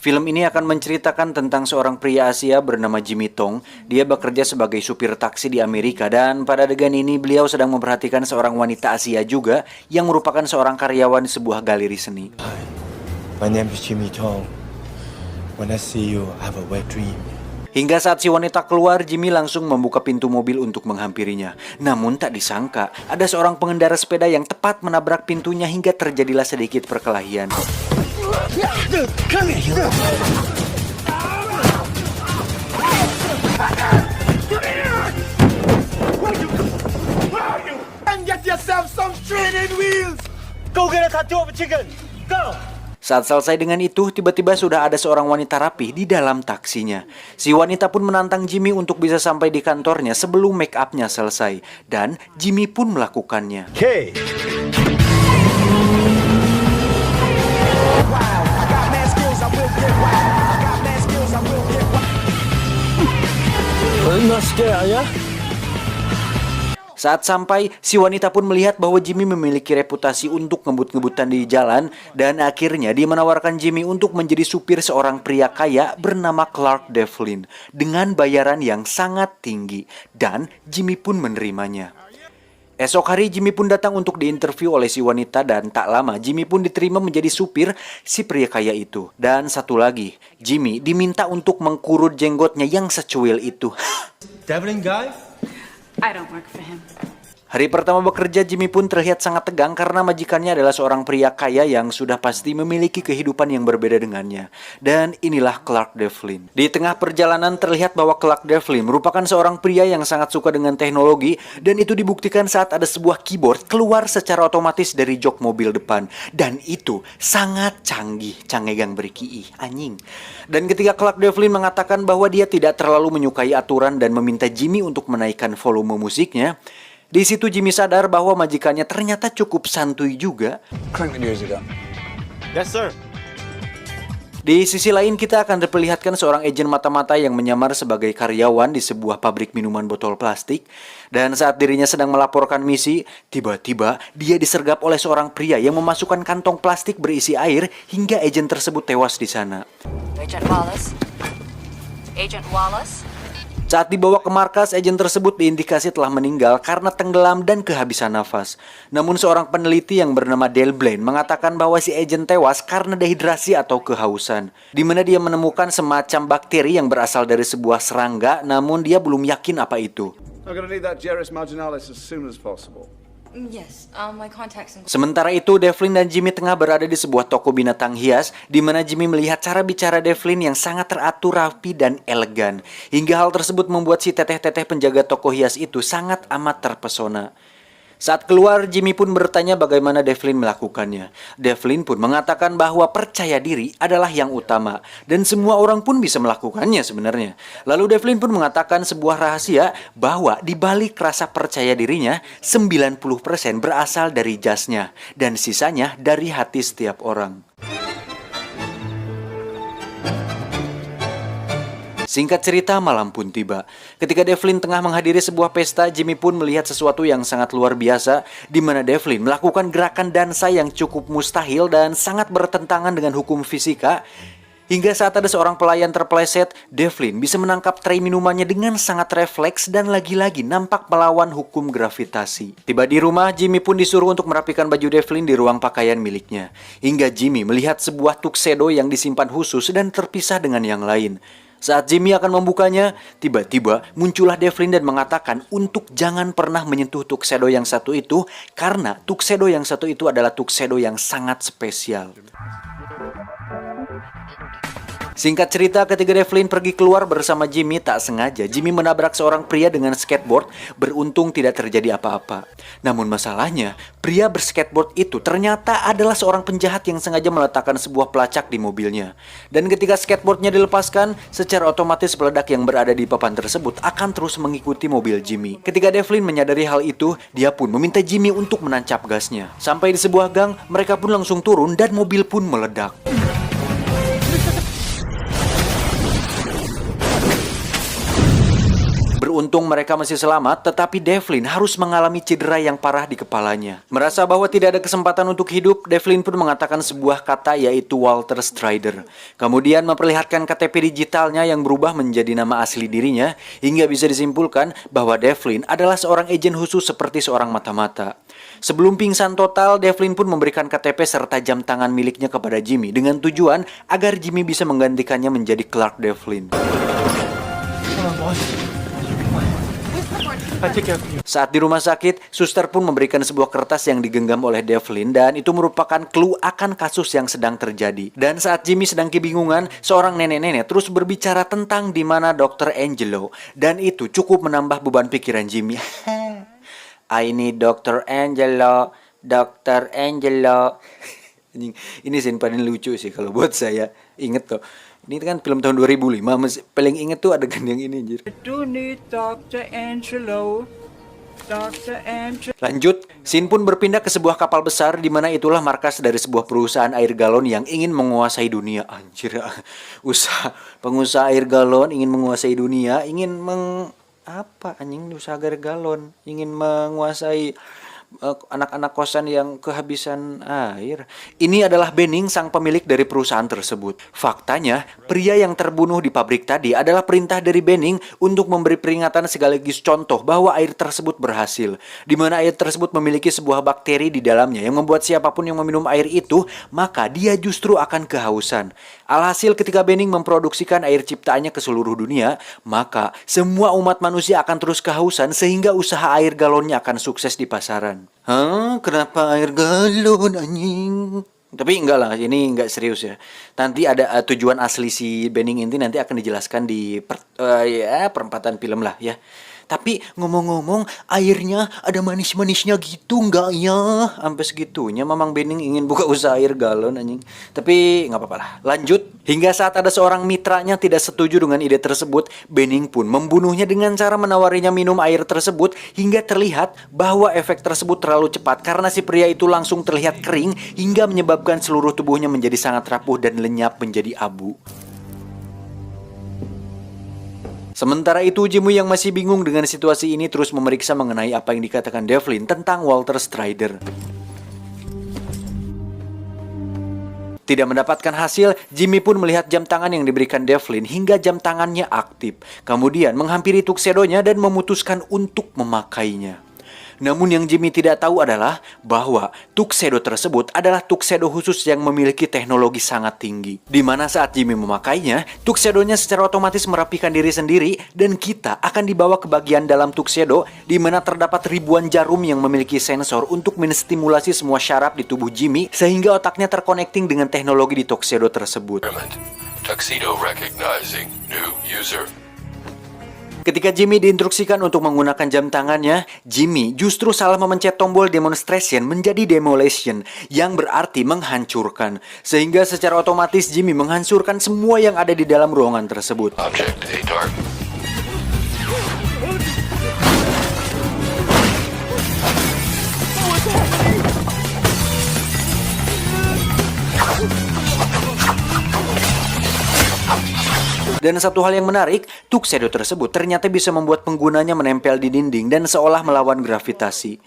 Film ini akan menceritakan tentang seorang pria Asia bernama Jimmy Tong. Dia bekerja sebagai supir taksi di Amerika dan pada adegan ini beliau sedang memperhatikan seorang wanita Asia juga yang merupakan seorang karyawan di sebuah galeri seni. My name is Jimmy Tong. When I see you, I have a wet dream. Hingga saat si wanita keluar, Jimmy langsung membuka pintu mobil untuk menghampirinya. Namun tak disangka, ada seorang pengendara sepeda yang tepat menabrak pintunya hingga terjadilah sedikit perkelahian. Saat selesai dengan itu, tiba-tiba sudah ada seorang wanita rapih di dalam taksinya. Si wanita pun menantang Jimmy untuk bisa sampai di kantornya sebelum make up-nya selesai. Dan Jimmy pun melakukannya. Okay. Saat sampai, si wanita pun melihat bahwa Jimmy memiliki reputasi untuk ngebut-ngebutan di jalan dan akhirnya dia menawarkan Jimmy untuk menjadi supir seorang pria kaya bernama Clark Devlin dengan bayaran yang sangat tinggi dan Jimmy pun menerimanya. Esok hari Jimmy pun datang untuk diinterview oleh si wanita dan tak lama Jimmy pun diterima menjadi supir si pria kaya itu. Dan satu lagi, Jimmy diminta untuk mengkurut jenggotnya yang secuil itu. Devlin guy? I don't work for him. Hari pertama bekerja, Jimmy pun terlihat sangat tegang karena majikannya adalah seorang pria kaya yang sudah pasti memiliki kehidupan yang berbeda dengannya. Dan inilah Clark Devlin. Di tengah perjalanan terlihat bahwa Clark Devlin merupakan seorang pria yang sangat suka dengan teknologi dan itu dibuktikan saat ada sebuah keyboard keluar secara otomatis dari jok mobil depan. Dan itu sangat canggih, canggegang beriki anjing. Dan ketika Clark Devlin mengatakan bahwa dia tidak terlalu menyukai aturan dan meminta Jimmy untuk menaikkan volume musiknya, di situ Jimmy sadar bahwa majikannya ternyata cukup santuy juga. Crank the music up. Yes, sir. Di sisi lain kita akan diperlihatkan seorang agen mata-mata yang menyamar sebagai karyawan di sebuah pabrik minuman botol plastik. Dan saat dirinya sedang melaporkan misi, tiba-tiba dia disergap oleh seorang pria yang memasukkan kantong plastik berisi air hingga agen tersebut tewas di sana. Agent Wallace. Agent Wallace. Saat dibawa ke markas, agen tersebut diindikasi telah meninggal karena tenggelam dan kehabisan nafas. Namun seorang peneliti yang bernama Dale Blaine mengatakan bahwa si agen tewas karena dehidrasi atau kehausan. Di mana dia menemukan semacam bakteri yang berasal dari sebuah serangga, namun dia belum yakin apa itu. I'm going to need that Gyrus marginalis as soon as possible. Yes, my contacts include... Sementara itu, Devlin dan Jimmy tengah berada di sebuah toko binatang hias, di mana Jimmy melihat cara bicara Devlin yang sangat teratur, rapi, dan elegan. Hingga hal tersebut membuat si teteh-teteh penjaga toko hias itu sangat amat terpesona. Saat keluar, Jimmy pun bertanya bagaimana Devlin melakukannya. Devlin pun mengatakan bahwa percaya diri adalah yang utama, dan semua orang pun bisa melakukannya sebenarnya. Lalu Devlin pun mengatakan sebuah rahasia bahwa di balik rasa percaya dirinya, 90% berasal dari jasnya, dan sisanya dari hati setiap orang. Singkat cerita, malam pun tiba. Ketika Devlin tengah menghadiri sebuah pesta, Jimmy pun melihat sesuatu yang sangat luar biasa, di mana Devlin melakukan gerakan dansa yang cukup mustahil dan sangat bertentangan dengan hukum fisika. Hingga saat ada seorang pelayan terpeleset, Devlin bisa menangkap tray minumannya dengan sangat refleks dan lagi-lagi nampak melawan hukum gravitasi. Tiba di rumah, Jimmy pun disuruh untuk merapikan baju Devlin di ruang pakaian miliknya. Hingga Jimmy melihat sebuah tuxedo yang disimpan khusus dan terpisah dengan yang lain. Saat Jimmy akan membukanya, tiba-tiba muncullah Devlin dan mengatakan untuk jangan pernah menyentuh tuxedo yang satu itu karena tuxedo yang satu itu adalah tuxedo yang sangat spesial. Singkat cerita, ketika Devlin pergi keluar bersama Jimmy, tak sengaja Jimmy menabrak seorang pria dengan skateboard. Beruntung tidak terjadi apa-apa. Namun masalahnya, pria berskateboard itu ternyata adalah seorang penjahat yang sengaja meletakkan sebuah pelacak di mobilnya. Dan ketika skateboardnya dilepaskan, secara otomatis peledak yang berada di papan tersebut akan terus mengikuti mobil Jimmy. Ketika Devlin menyadari hal itu, dia pun meminta Jimmy untuk menancap gasnya. Sampai di sebuah gang, mereka pun langsung turun dan mobil pun meledak. Beruntung mereka masih selamat, tetapi Devlin harus mengalami cedera yang parah di kepalanya. Merasa bahwa tidak ada kesempatan untuk hidup, Devlin pun mengatakan sebuah kata yaitu Walter Strider. Kemudian memperlihatkan KTP digitalnya yang berubah menjadi nama asli dirinya, hingga bisa disimpulkan bahwa Devlin adalah seorang agen khusus seperti seorang mata-mata. Sebelum pingsan total, Devlin pun memberikan KTP serta jam tangan miliknya kepada Jimmy dengan tujuan agar Jimmy bisa menggantikannya menjadi Clark Devlin. Saat di rumah sakit, suster pun memberikan sebuah kertas yang digenggam oleh Devlin dan itu merupakan clue akan kasus yang sedang terjadi. Dan saat Jimmy sedang kebingungan, seorang nenek-nenek terus berbicara tentang di mana Dr. Angelo dan itu cukup menambah beban pikiran Jimmy. I need Dr. Angelo, Dr. Angelo. Ini scene paling lucu sih kalau buat saya. Inget tuh. Ini kan film tahun 2005, paling inget tuh adegan yang ini anjir. Do need Dr. Angelo. Dr. Angelo. Lanjut, scene pun berpindah ke sebuah kapal besar di mana itulah markas dari sebuah perusahaan air galon yang ingin menguasai dunia. Anjir, pengusaha air galon ingin menguasai dunia, ingin usaha air galon, ingin menguasai anak-anak kosan yang kehabisan air. Ini adalah Benning, sang pemilik dari perusahaan tersebut. Faktanya, pria yang terbunuh di pabrik tadi adalah perintah dari Benning untuk memberi peringatan sekaligus contoh bahwa air tersebut berhasil. Di mana air tersebut memiliki sebuah bakteri di dalamnya yang membuat siapapun yang meminum air itu, maka dia justru akan kehausan. Alhasil ketika Benning memproduksikan air ciptaannya ke seluruh dunia, maka semua umat manusia akan terus kehausan sehingga usaha air galonnya akan sukses di pasaran. Kenapa air galon anjing? Tapi enggak lah, ini enggak serius ya. Nanti ada tujuan asli si Benning ini nanti akan dijelaskan di perempatan film lah ya. Tapi ngomong-ngomong, airnya ada manis-manisnya gitu enggak ya? Sampai segitunya Mamang Benning ingin buka usaha air galon anjing. Tapi nggak apa-apa lah. Lanjut, hingga saat ada seorang mitranya tidak setuju dengan ide tersebut, Benning pun membunuhnya dengan cara menawarinya minum air tersebut hingga terlihat bahwa efek tersebut terlalu cepat karena si pria itu langsung terlihat kering hingga menyebabkan seluruh tubuhnya menjadi sangat rapuh dan lenyap menjadi abu. Sementara itu, Jimmy yang masih bingung dengan situasi ini terus memeriksa mengenai apa yang dikatakan Devlin tentang Walter Strider. Tidak mendapatkan hasil, Jimmy pun melihat jam tangan yang diberikan Devlin hingga jam tangannya aktif. Kemudian menghampiri Tuxedo-nya dan memutuskan untuk memakainya. Namun yang Jimmy tidak tahu adalah bahwa Tuxedo tersebut adalah Tuxedo khusus yang memiliki teknologi sangat tinggi. Di mana saat Jimmy memakainya, Tuxedo-nya secara otomatis merapikan diri sendiri dan kita akan dibawa ke bagian dalam Tuxedo di mana terdapat ribuan jarum yang memiliki sensor untuk menstimulasi semua syaraf di tubuh Jimmy sehingga otaknya terkonekting dengan teknologi di Tuxedo tersebut. Tuxedo recognizing new user. Ketika Jimmy diinstruksikan untuk menggunakan jam tangannya, Jimmy justru salah memencet tombol demonstration menjadi demolition, yang berarti menghancurkan. Sehingga secara otomatis Jimmy menghancurkan semua yang ada di dalam ruangan tersebut. Object A dark. Dan satu hal yang menarik, Tuxedo tersebut ternyata bisa membuat penggunanya menempel di dinding dan seolah melawan gravitasi.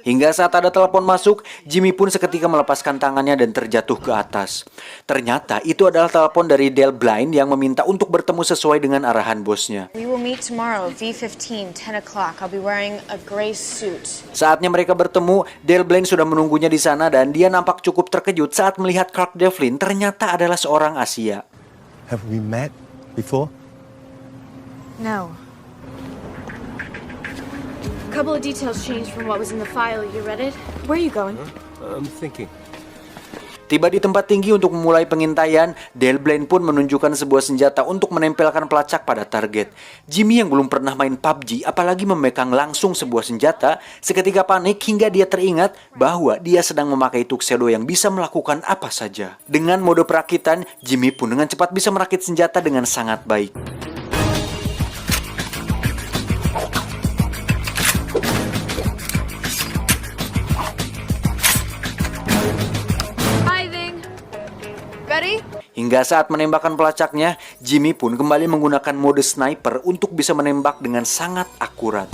Hingga saat ada telepon masuk, Jimmy pun seketika melepaskan tangannya dan terjatuh ke atas. Ternyata itu adalah telepon dari Dale Blind yang meminta untuk bertemu sesuai dengan arahan bosnya. We will meet tomorrow, V15, 10 o'clock. I'll be wearing a gray suit. Saatnya mereka bertemu, Dale Blind sudah menunggunya di sana dan dia nampak cukup terkejut saat melihat Clark Devlin ternyata adalah seorang Asia. Have we met before? No. A couple of details changed from what was in the file. You read it? Where are you going? I'm thinking. Tiba di tempat tinggi untuk memulai pengintaian, Dale Blind pun menunjukkan sebuah senjata untuk menempelkan pelacak pada target. Jimmy yang belum pernah main PUBG, apalagi memegang langsung sebuah senjata, seketika panik hingga dia teringat bahwa dia sedang memakai Tuxedo yang bisa melakukan apa saja. Dengan mode perakitan, Jimmy pun dengan cepat bisa merakit senjata dengan sangat baik. Ready? Hingga saat menembakkan pelacaknya, Jimmy pun kembali menggunakan mode sniper untuk bisa menembak dengan sangat akurat.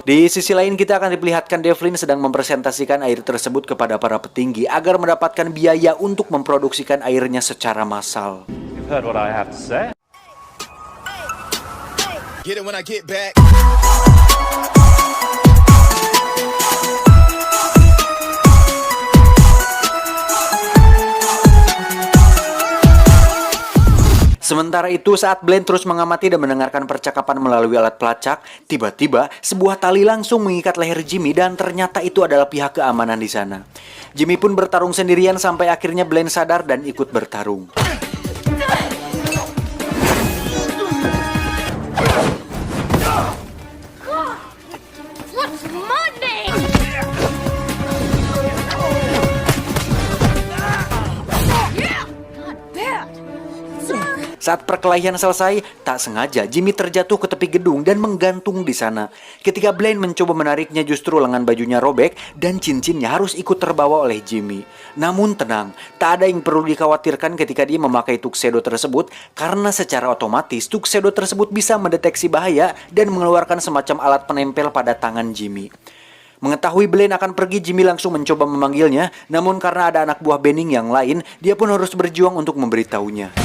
Di sisi lain kita akan diperlihatkan Devlin sedang mempresentasikan air tersebut kepada para petinggi agar mendapatkan biaya untuk memproduksikan airnya secara massal. You've heard what I have to say. Get it when I get back. Sementara itu, saat Blaine terus mengamati dan mendengarkan percakapan melalui alat pelacak, tiba-tiba sebuah tali langsung mengikat leher Jimmy dan ternyata itu adalah pihak keamanan di sana. Jimmy pun bertarung sendirian sampai akhirnya Blaine sadar dan ikut bertarung. What's my name? Yeah, not bad. Saat perkelahian selesai, tak sengaja Jimmy terjatuh ke tepi gedung dan menggantung di sana. Ketika Blaine mencoba menariknya, justru lengan bajunya robek dan cincinnya harus ikut terbawa oleh Jimmy. Namun tenang, tak ada yang perlu dikhawatirkan ketika dia memakai tuxedo tersebut karena secara otomatis tuxedo tersebut bisa mendeteksi bahaya dan mengeluarkan semacam alat penempel pada tangan Jimmy. Mengetahui Blaine akan pergi, Jimmy langsung mencoba memanggilnya, namun karena ada anak buah Benning yang lain, dia pun harus berjuang untuk memberitahunya.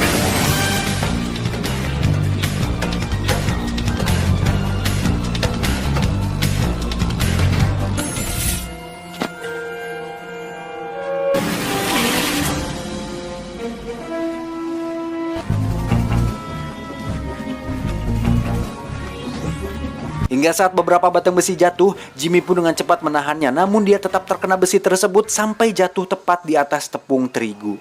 Hingga saat beberapa batang besi jatuh, Jimmy pun dengan cepat menahannya, namun dia tetap terkena besi tersebut sampai jatuh tepat di atas tepung terigu.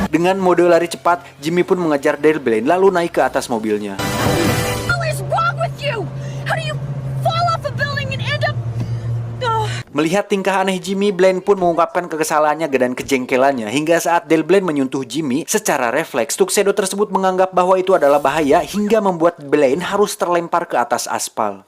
Dengan mode lari cepat, Jimmy pun mengejar dari Blaine lalu naik ke atas mobilnya. What is wrong with you? How do you fall off a building and end up... Melihat tingkah aneh Jimmy, Blaine pun mengungkapkan kekesalannya dan kejengkelannya. Hingga saat Dale Blaine menyentuh Jimmy, secara refleks tuxedo tersebut menganggap bahwa itu adalah bahaya hingga membuat Blaine harus terlempar ke atas aspal.